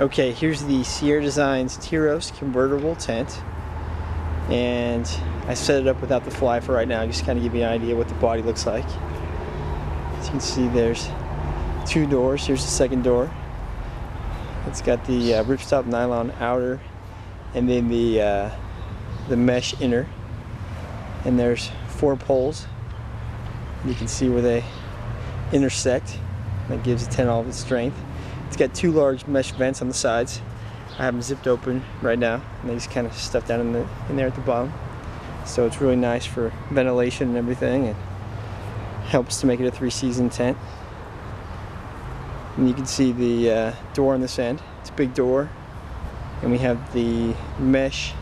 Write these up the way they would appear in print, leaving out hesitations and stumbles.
Okay, here's the Sierra Designs Tiros Convertible tent, and I set it up without the fly for right now, just to kind of give you an idea what the body looks like. As you can see, there's two doors. Here's the second door. It's got the ripstop nylon outer, and then the mesh inner. And there's 4 poles. You can see where they intersect. That gives the tent all of its strength. It's got 2 large mesh vents on the sides. I have them zipped open right now, and they just kind of stuff down in there at the bottom. So it's really nice for ventilation and everything, and helps to make it a 3-season tent. And you can see the door on this end. It's a big door, and we have the mesh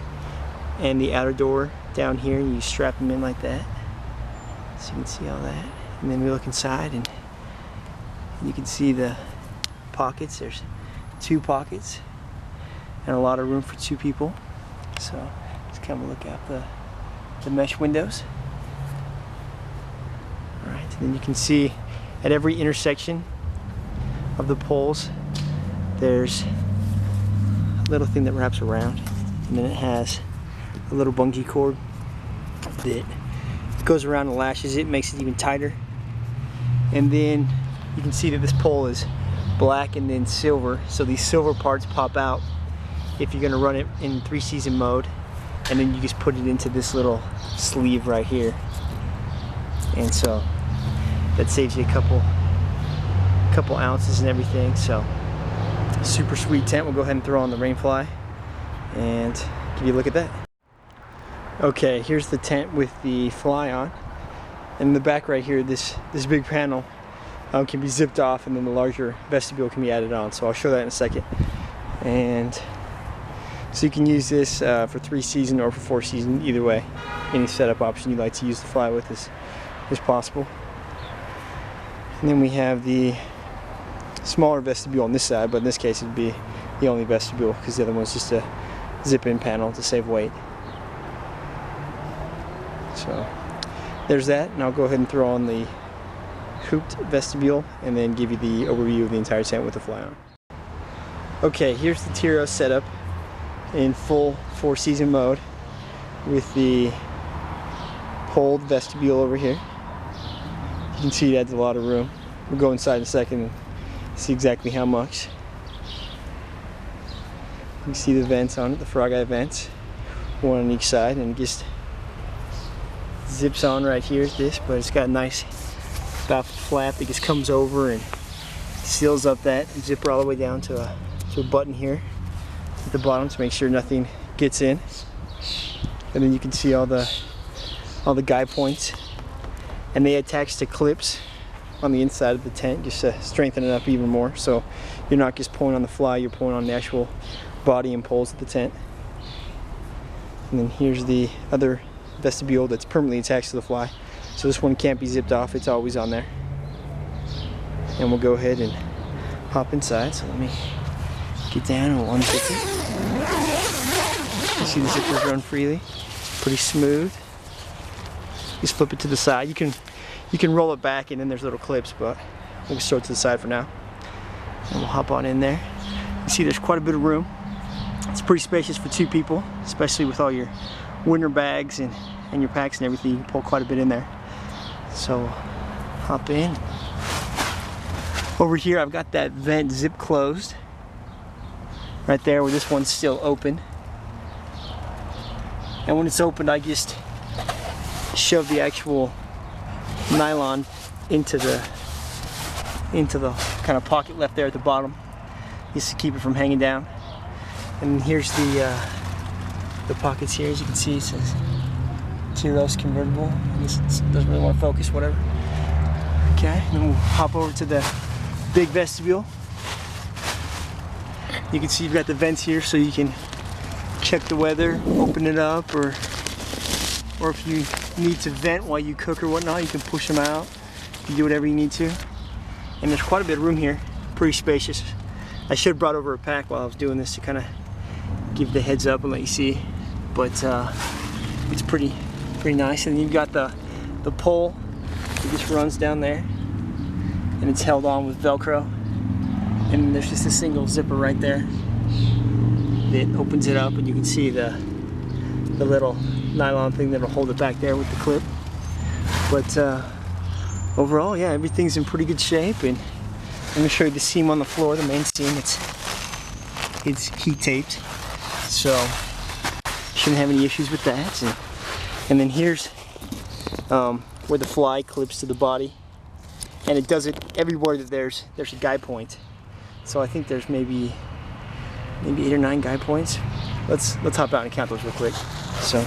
and the outer door down here. You strap them in like that, so you can see all that. And then we look inside, and you can see the pockets. There's 2 pockets and a lot of room for 2 people. So just kind of look out the mesh windows. Alright, and then you can see at every intersection of the poles there's a little thing that wraps around, and then it has a little bungee cord that goes around and lashes it, makes it even tighter. And then you can see that this pole is black and then silver, so these silver parts pop out if you're going to run it in 3-season mode, and then you just put it into this little sleeve right here, and so that saves you a couple ounces and everything. So super sweet tent. We'll go ahead and throw on the rainfly and give you a look at that. Okay, here's the tent with the fly on, and in the back right here, this big panel can be zipped off, and then the larger vestibule can be added on. So I'll show that in a second. And so you can use this for 3-season or for 4-season, either way. Any setup option you like to use the fly with is possible. And then we have the smaller vestibule on this side, but in this case it'd be the only vestibule because the other one's just a zip-in panel to save weight. So there's that, and I'll go ahead and throw on the hooped vestibule and then give you the overview of the entire tent with the fly on. Okay, here's the Tiros setup in full 4-season mode with the poled vestibule over here. You can see it adds a lot of room. We'll go inside in a second and see exactly how much. You can see the vents on it, the frog eye vents, one on each side, and it just zips on right here at this, but it's got a nice baffle flap that just comes over and seals up that zipper all the way down to a button here at the bottom to make sure nothing gets in. And then you can see all the guide points, and they attach to clips on the inside of the tent just to strengthen it up even more, so you're not just pulling on the fly, you're pulling on the actual body and poles of the tent. And then here's the other vestibule that's permanently attached to the fly, so this one can't be zipped off, it's always on there. And we'll go ahead and hop inside, so let me get down and we'll unzip it. You see the zippers run freely, pretty smooth. Just flip it to the side. You can roll it back, and then there's little clips, but we'll just throw it to the side for now. And we'll hop on in there. You see there's quite a bit of room. It's pretty spacious for 2 people, especially with all your winter bags and your packs and everything. You can pull quite a bit in there. So hop in. Over here I've got that vent zip closed right there where this one's still open. And when it's opened, I just shove the actual nylon into the kind of pocket left there at the bottom, just to keep it from hanging down. And here's the pockets here. As you can see, it says Tiros Convertible. This doesn't really want to focus, whatever. Okay, and then we'll hop over to the big vestibule. You can see you've got the vents here, so you can check the weather, open it up, or if you need to vent while you cook or whatnot, you can push them out. You can do whatever you need to. And there's quite a bit of room here, pretty spacious. I should have brought over a pack while I was doing this to kind of give the heads up and let you see, but it's pretty nice. And you've got the pole that just runs down there, and it's held on with Velcro. And there's just a single zipper right there that opens it up, and you can see the little nylon thing that'll hold it back there with the clip. But overall, yeah, everything's in pretty good shape. And I'm gonna show you the seam on the floor, the main seam. It's heat taped, so shouldn't have any issues with that. And then here's where the fly clips to the body, and it does it everywhere that there's a guide point. So I think there's maybe 8 or 9 guide points. Let's hop out and count those real quick. So,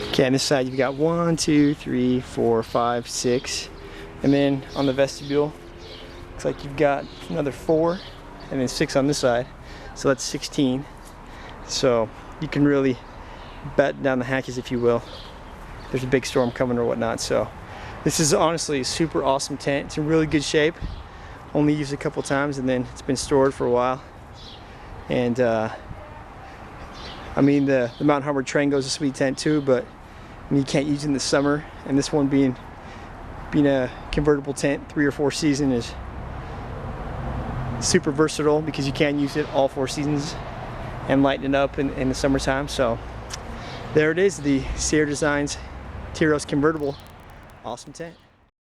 okay, on this side you've got 1, 2, 3, 4, 5, 6, and then on the vestibule, looks like you've got another 4, and then 6 on this side. So that's 16. So you can really batten down the hatches, if you will. There's a big storm coming or whatnot. So this is honestly a super awesome tent. It's in really good shape. Only used a couple times, and then it's been stored for a while. And I mean, the Mount Harmon Train goes a sweet tent too, but I mean, you can't use it in the summer. And this one being a convertible tent, 3 or 4 season, is super versatile because you can use it all 4 seasons and lighten it up in the summertime. So there it is, the Sierra Designs Tiros Convertible. Awesome tent.